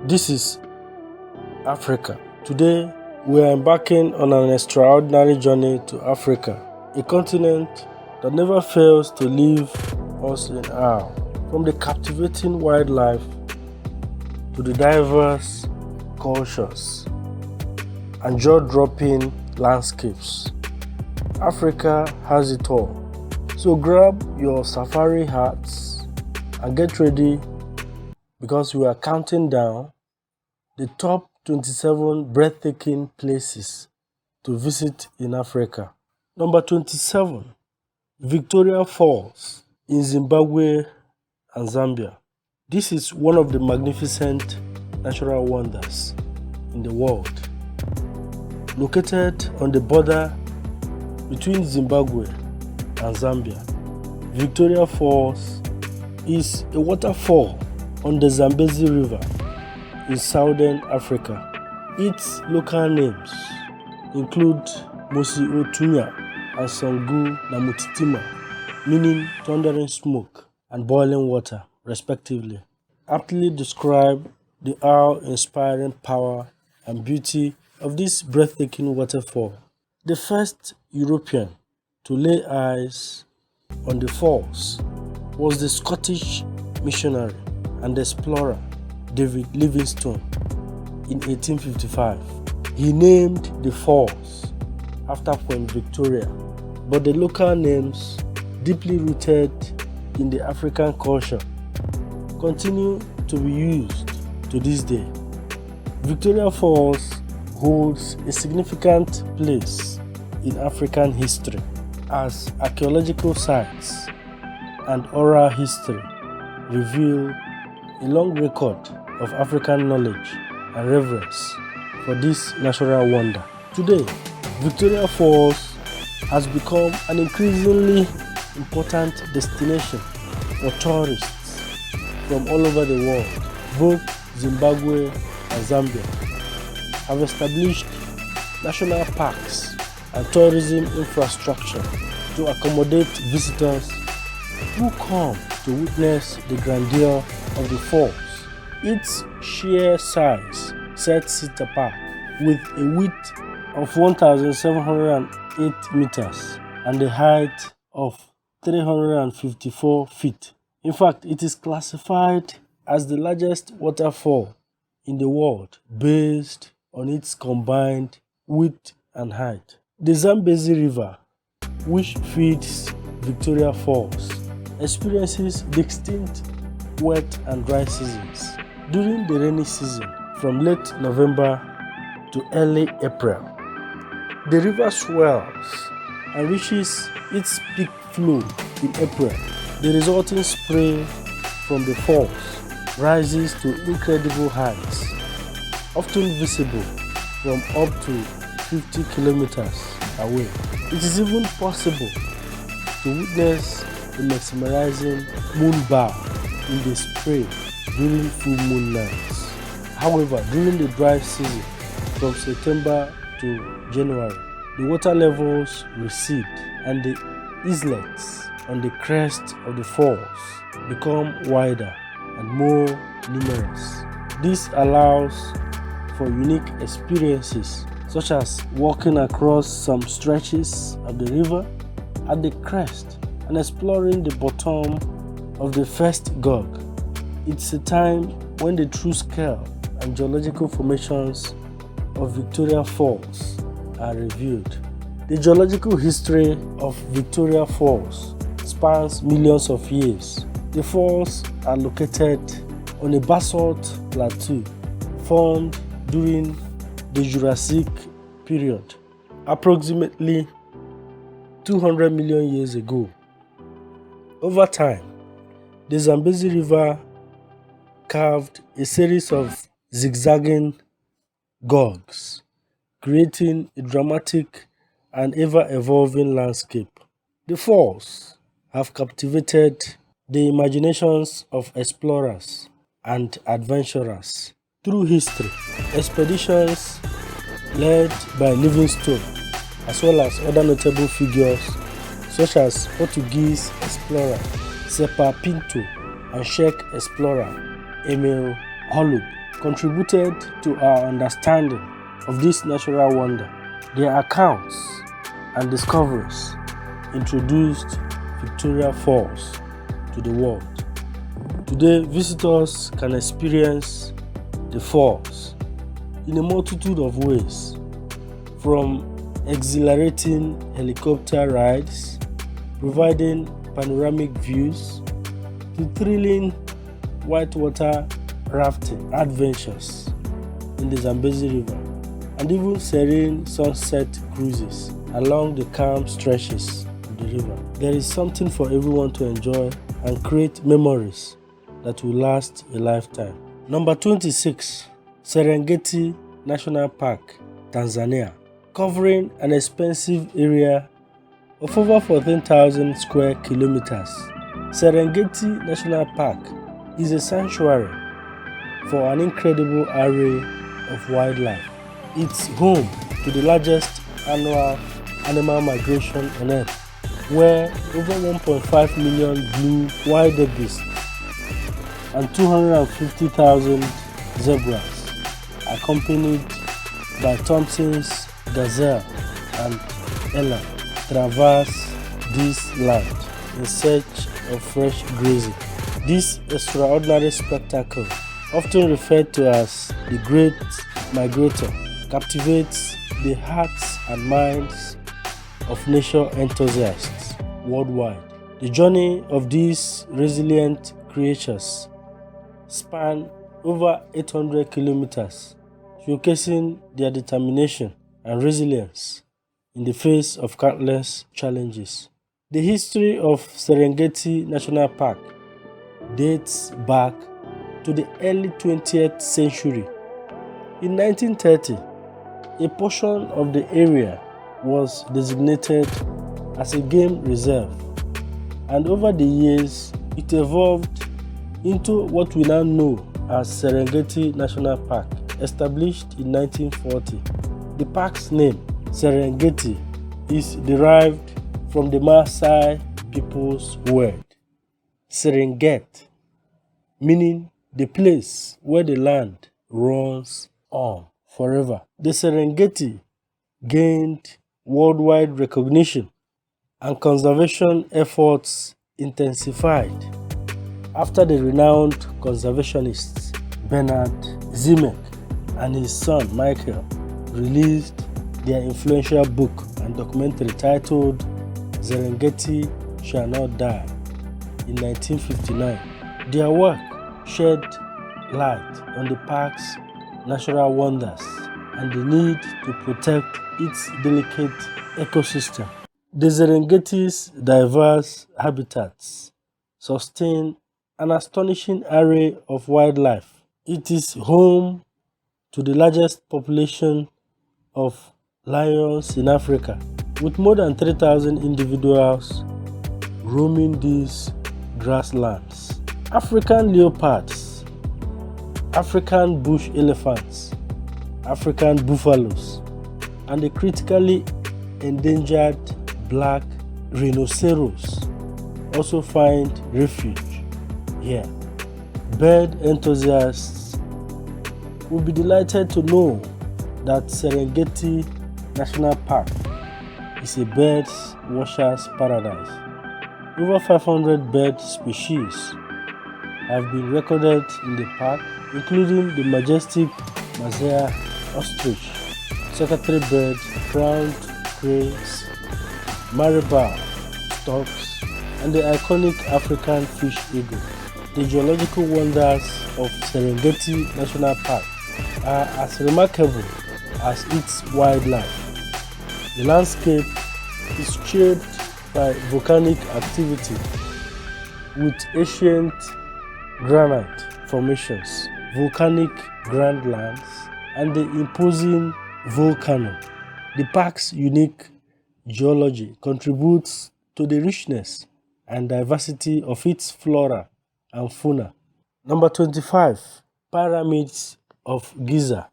This is Africa. Today, we are embarking on an extraordinary journey to Africa, a continent that never fails to leave us in awe. From the captivating wildlife to the diverse cultures and jaw-dropping landscapes, Africa has it all. So grab your safari hats and get ready, because we are counting down the top 27 breathtaking places to visit in Africa. Number 27, Victoria Falls in Zimbabwe and Zambia. This is one of the magnificent natural wonders in the world. Located on the border between Zimbabwe and Zambia, Victoria Falls is a waterfall on the Zambezi River in southern Africa. Its local names include Mosi Otunya and Songu Namutitima, meaning thundering smoke and boiling water, respectively, aptly describe the awe-inspiring power and beauty of this breathtaking waterfall. The first European to lay eyes on the falls was the Scottish missionary and explorer David Livingstone in 1855. He named the falls after Queen Victoria, but the local names, deeply rooted in the African culture, continue to be used to this day. Victoria Falls holds a significant place in African history, as archaeological sites and oral history reveal a long record of African knowledge and reverence for this natural wonder. Today, Victoria Falls has become an increasingly important destination for tourists from all over the world. Both Zimbabwe and Zambia have established national parks and tourism infrastructure to accommodate visitors who come to witness the grandeur of the falls. Its sheer size sets it apart, with a width of 1,708 meters and a height of 354 feet. In fact, it is classified as the largest waterfall in the world based on its combined width and height. The Zambezi River, which feeds Victoria Falls, experiences distinct wet and dry seasons. During the rainy season, from late November to early April, the river swells and reaches its peak flow in April. The resulting spray from the falls rises to incredible heights, often visible from up to 50 kilometers away. It is even possible to witness the mesmerizing moon bar in the spray during full moon nights. However, during the dry season, from September to January, the water levels recede and the islets on the crest of the falls become wider and more numerous. This allows for unique experiences, such as walking across some stretches of the river at the crest and exploring the bottom of the first gorge. It's a time when the true scale and geological formations of Victoria Falls are revealed. The geological history of Victoria Falls spans millions of years. The falls are located on a basalt plateau formed during the Jurassic period, approximately 200 million years ago. Over time, the Zambezi River carved a series of zigzagging gorges, creating a dramatic and ever-evolving landscape. The falls have captivated the imaginations of explorers and adventurers through history. Expeditions led by Livingstone, as well as other notable figures such as Portuguese explorer Sepa Pinto and Czech explorer Emil Holub contributed to our understanding of this natural wonder. Their accounts and discoveries introduced Victoria Falls to the world. Today, visitors can experience the falls in a multitude of ways, from exhilarating helicopter rides providing panoramic views to thrilling whitewater rafting adventures in the Zambezi River, and even serene sunset cruises along the calm stretches of the river. There is something for everyone to enjoy and create memories that will last a lifetime. Number 26, Serengeti National Park, Tanzania. Covering an expansive area of over 14,000 square kilometers, Serengeti National Park is a sanctuary for an incredible array of wildlife. It's home to the largest annual animal migration on Earth, where over 1.5 million blue wildebeest and 250,000 zebras, accompanied by Thompson's gazelle and eland, traverse this land in search of fresh grazing. This extraordinary spectacle, often referred to as the Great Migrator, captivates the hearts and minds of nature enthusiasts worldwide. The journey of these resilient creatures spans over 800 kilometers, showcasing their determination and resilience in the face of countless challenges. The history of Serengeti National Park dates back to the early 20th century. In 1930, a portion of the area was designated as a game reserve, and over the years it evolved into what we now know as Serengeti National Park, established in 1940. The park's name, Serengeti, is derived from the Maasai people's word, Serengeti, meaning the place where the land runs on forever. The Serengeti gained worldwide recognition, and conservation efforts intensified after the renowned conservationists Bernard Zimek and his son Michael released their influential book and documentary titled Serengeti Shall Not Die in 1959. Their work shed light on the park's natural wonders and the need to protect its delicate ecosystem. The Serengeti's diverse habitats sustain an astonishing array of wildlife. It is home to the largest population of lions in Africa, with more than 3,000 individuals roaming these grasslands. African leopards, African bush elephants, African buffaloes, and the critically endangered black rhinoceros also find refuge here. Bird enthusiasts will be delighted to know that Serengeti National Park is a bird watcher's paradise. Over 500 bird species have been recorded in the park, including the majestic Mazea ostrich, secretary bird, crowned cranes, marabou storks, and the iconic African fish eagle. The geological wonders of Serengeti National Park are as remarkable as its wildlife. The landscape is shaped by volcanic activity, with ancient granite formations, volcanic grandlands, and the imposing volcano. The park's unique geology contributes to the richness and diversity of its flora and fauna. Number 25, Pyramids of Giza,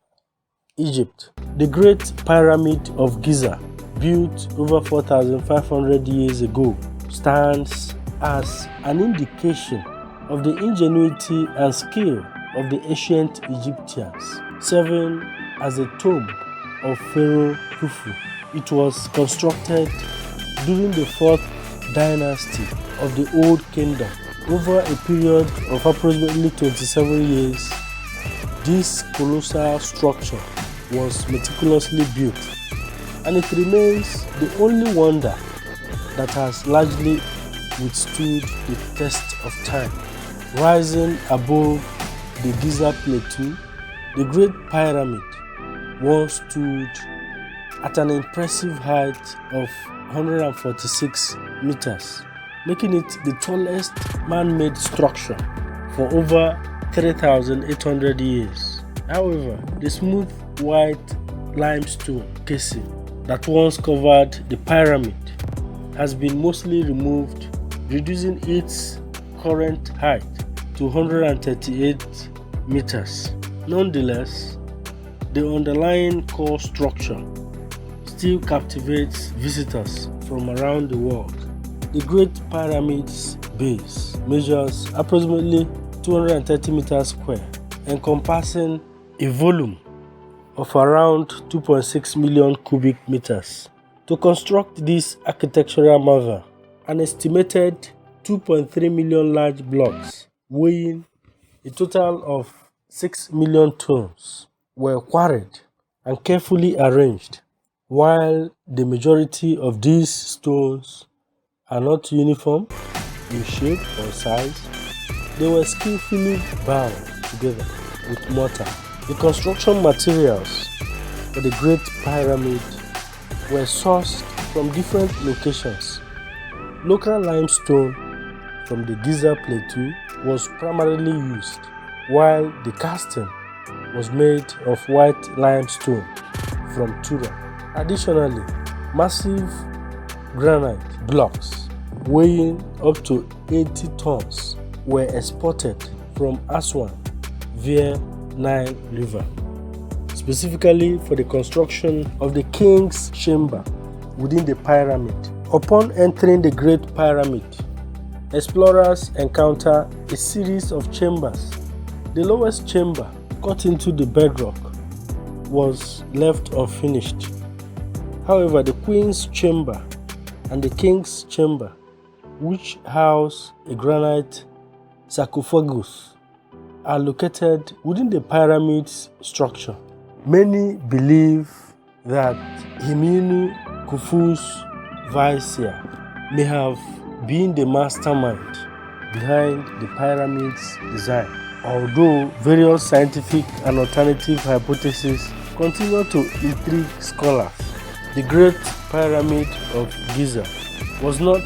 Egypt. The Great Pyramid of Giza, built over 4,500 years ago, stands as an indication of the ingenuity and skill of the ancient Egyptians, serving as a tomb of Pharaoh Khufu. It was constructed during the 4th dynasty of the Old Kingdom. Over a period of approximately 27 years, this colossal structure was meticulously built, and it remains the only wonder that has largely withstood the test of time. Rising above the Giza Plateau, the Great Pyramid once stood at an impressive height of 146 meters, making it the tallest man-made structure for over 3,800 years. However, the smooth white limestone casing that once covered the pyramid has been mostly removed, reducing its current height to 138 meters. Nonetheless, the underlying core structure still captivates visitors from around the world. The Great Pyramid's base measures approximately 230 meters square, encompassing a volume of around 2.6 million cubic meters. To construct this architectural marvel, an estimated 2.3 million large blocks weighing a total of 6 million tons were quarried and carefully arranged. While the majority of these stones are not uniform in shape or size, they were skillfully bound together with mortar. The construction materials for the Great Pyramid were sourced from different locations. Local limestone from the Giza Plateau was primarily used, while the casting was made of white limestone from Tura. Additionally, massive granite blocks weighing up to 80 tons were exported from Aswan via Nile River, specifically for the construction of the King's Chamber within the pyramid. Upon entering the Great Pyramid, explorers encounter a series of chambers. The lowest chamber, cut into the bedrock, was left unfinished. However, the Queen's Chamber and the King's Chamber, which house a granite sarcophagus, are located within the pyramid's structure. Many believe that Himinu Khufu's vizier may have been the mastermind behind the pyramid's design. Although various scientific and alternative hypotheses continue to intrigue scholars, the Great Pyramid of Giza was not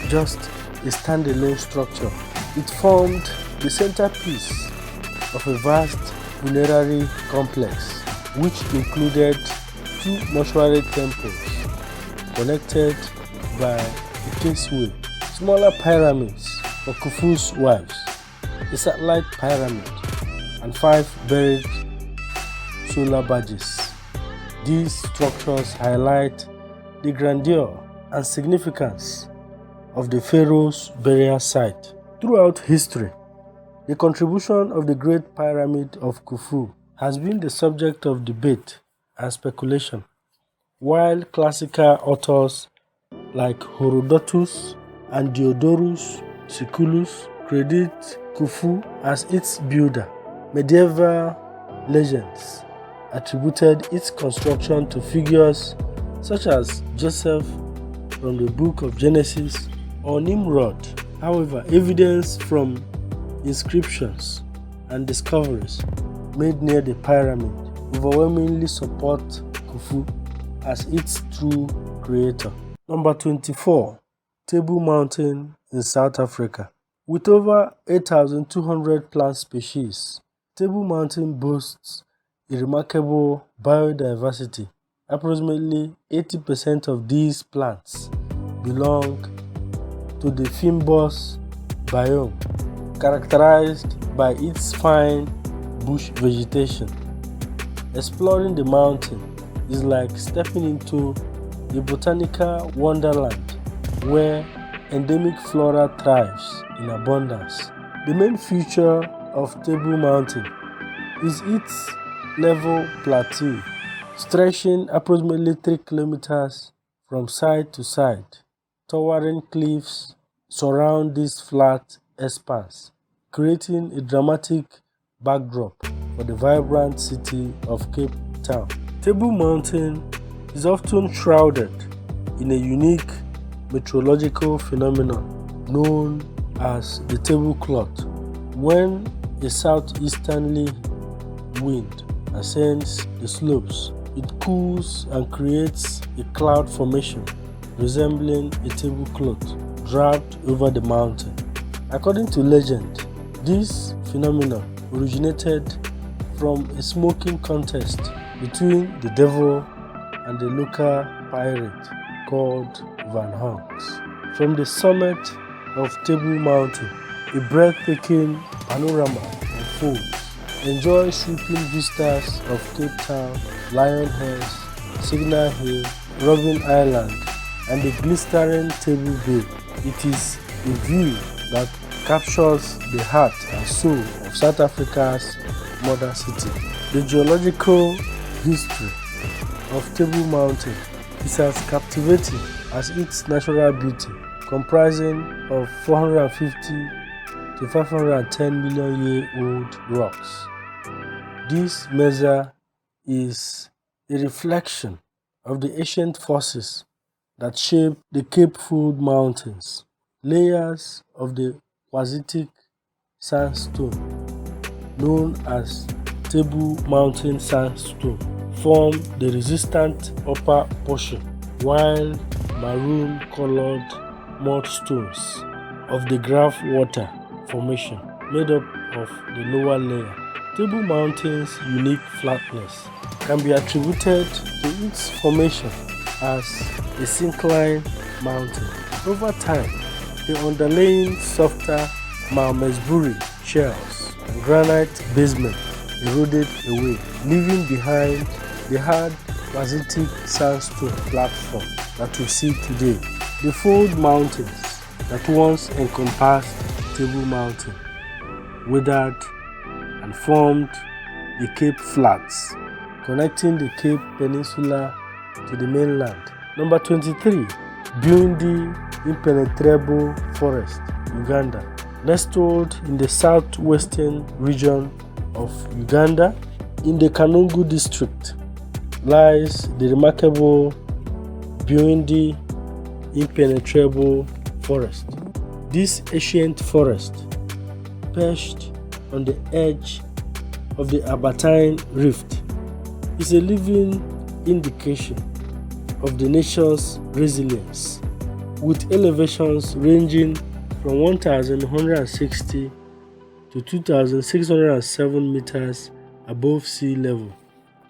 just a standalone structure. It formed the centerpiece of a vast funerary complex, which included two mortuary temples connected by a caseway, smaller pyramids for Khufu's wives, a satellite pyramid, and 5 buried solar badges. These structures highlight the grandeur and significance of the pharaoh's burial site. Throughout history, the contribution of the Great Pyramid of Khufu has been the subject of debate and speculation. While classical authors like Herodotus and Diodorus Siculus credit Khufu as its builder, medieval legends attributed its construction to figures such as Joseph from the Book of Genesis or Nimrod. However, evidence from inscriptions and discoveries made near the pyramid overwhelmingly support Khufu as its true creator. Number 24. Table Mountain in South Africa. With over 8,200 plant species, Table Mountain boasts a remarkable biodiversity. Approximately 80% of these plants belong to the fynbos biome, characterized by its fine bush vegetation. Exploring the mountain is like stepping into a botanical wonderland where endemic flora thrives in abundance. The main feature of Table Mountain is its level plateau, stretching approximately 3 kilometers from side to side. Towering cliffs surround this flat expanse, creating a dramatic backdrop for the vibrant city of Cape Town. Table Mountain is often shrouded in a unique meteorological phenomenon known as the tablecloth. When a southeasterly wind ascends the slopes, it cools and creates a cloud formation resembling a tablecloth draped over the mountain. According to legend, this phenomenon originated from a smoking contest between the devil and the local pirate called Van Honks. From the summit of Table Mountain, a breathtaking panorama unfolds. Enjoy sweeping vistas of Cape Town, Lion Heads, Signal Hill, Robben Island, and the glistering Table Bay. It is a view that captures the heart and soul of South Africa's modern city. The geological history of Table Mountain is as captivating as its natural beauty, comprising of 450 to 510 million year old rocks. This measure is a reflection of the ancient forces that shape the Cape Fold Mountains. Layers of the quartzitic sandstone, known as Table Mountain sandstone, form the resistant upper portion, while maroon-colored mudstones of the Graph Water Formation made up of the lower layer. Table Mountain's unique flatness can be attributed to its formation as a syncline mountain. Over time, the underlying softer Malmesbury shells and granite basement eroded away, leaving behind the hard quartzitic sandstone platform that we see today. The Fold Mountains that once encompassed Table Mountain withered and formed the Cape Flats, connecting the Cape Peninsula to the mainland. Number 23. Buindi Impenetrable Forest, Uganda. Nestled in the southwestern region of Uganda, in the Kanungu district, lies the remarkable Buindi Impenetrable Forest. This ancient forest, perched on the edge of the Albertine Rift, is a living indication of the nation's resilience, with elevations ranging from 1,160 to 2,607 meters above sea level.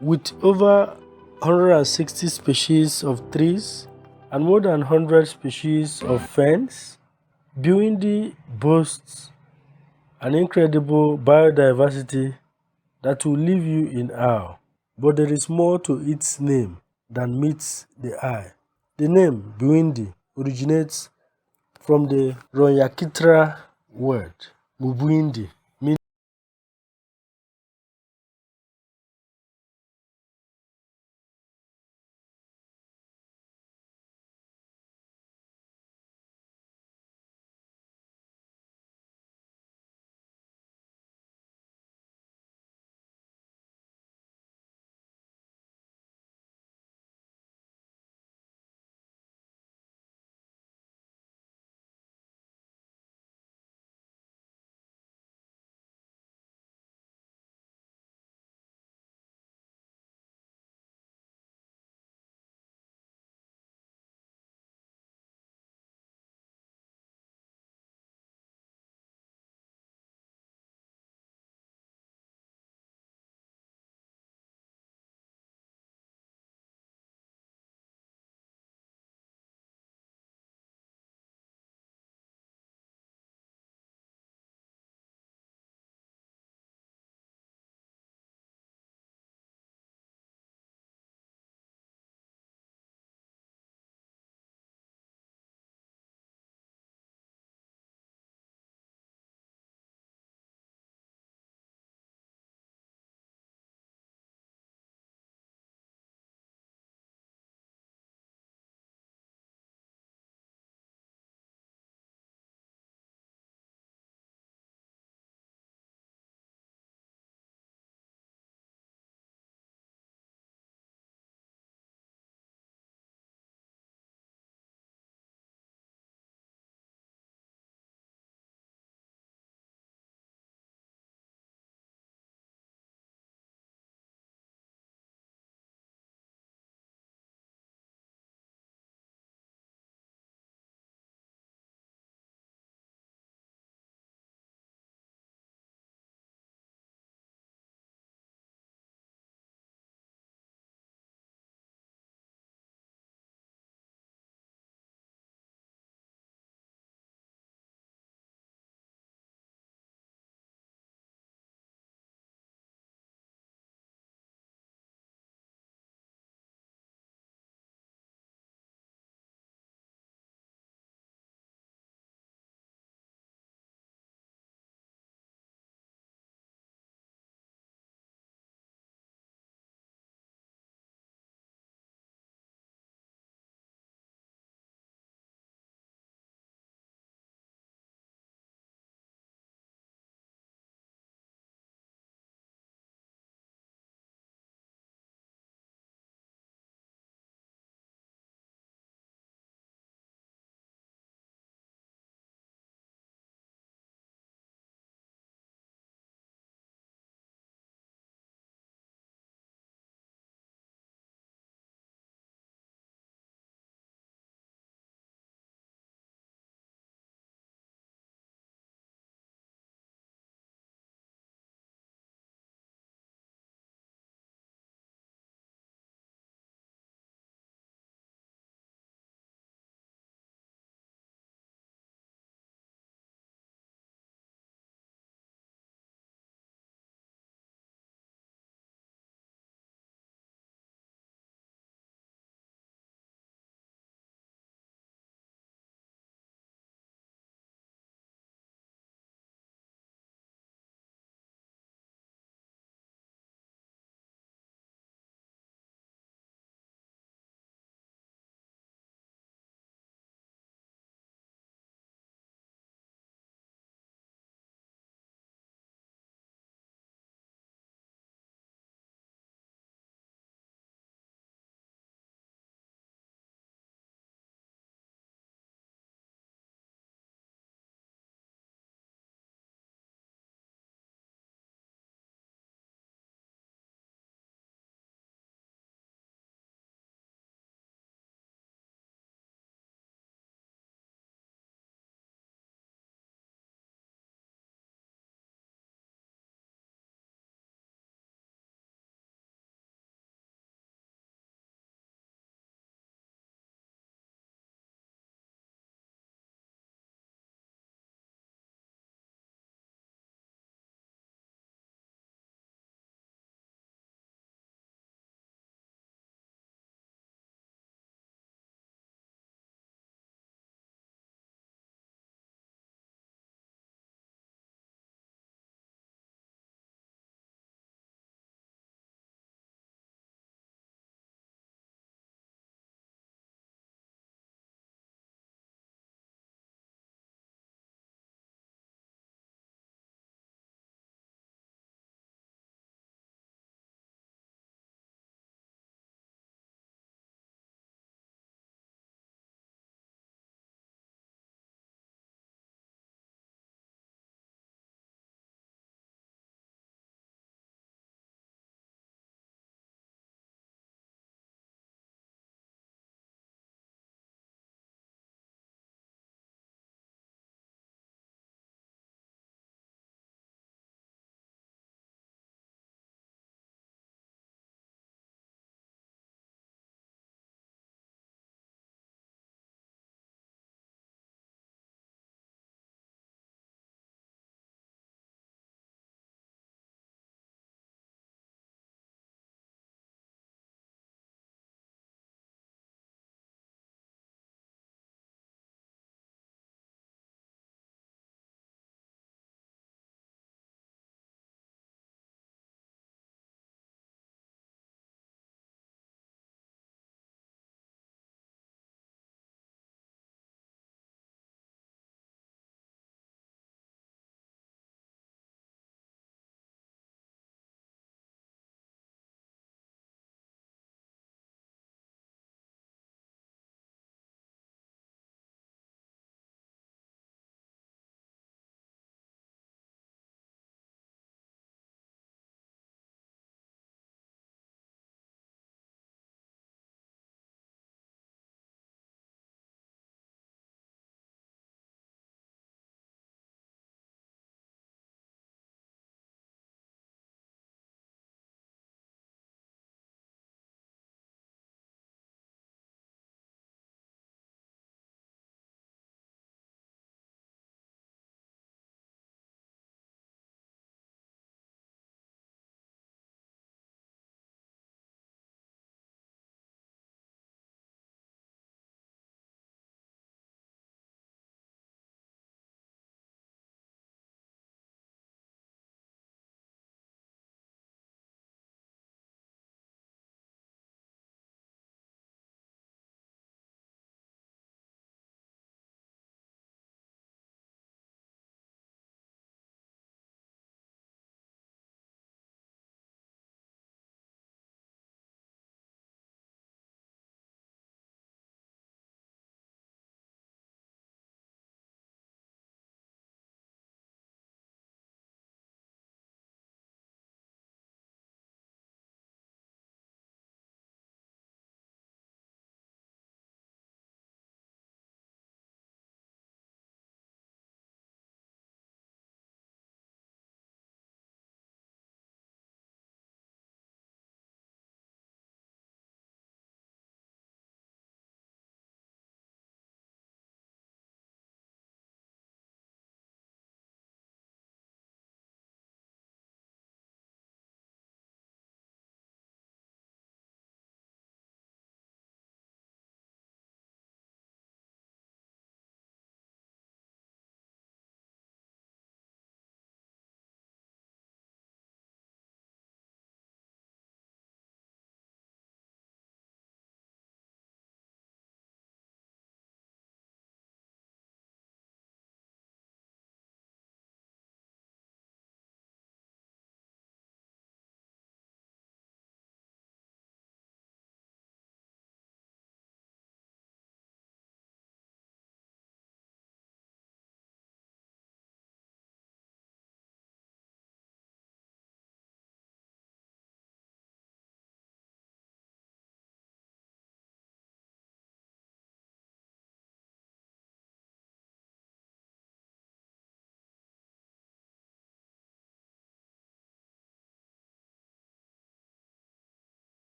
With over 160 species of trees and more than 100 species of ferns, Buindi boasts an incredible biodiversity that will leave you in awe. But there is more to its name than meets the eye. The name Buindi originates from the Ronyakitra word Mubuindi,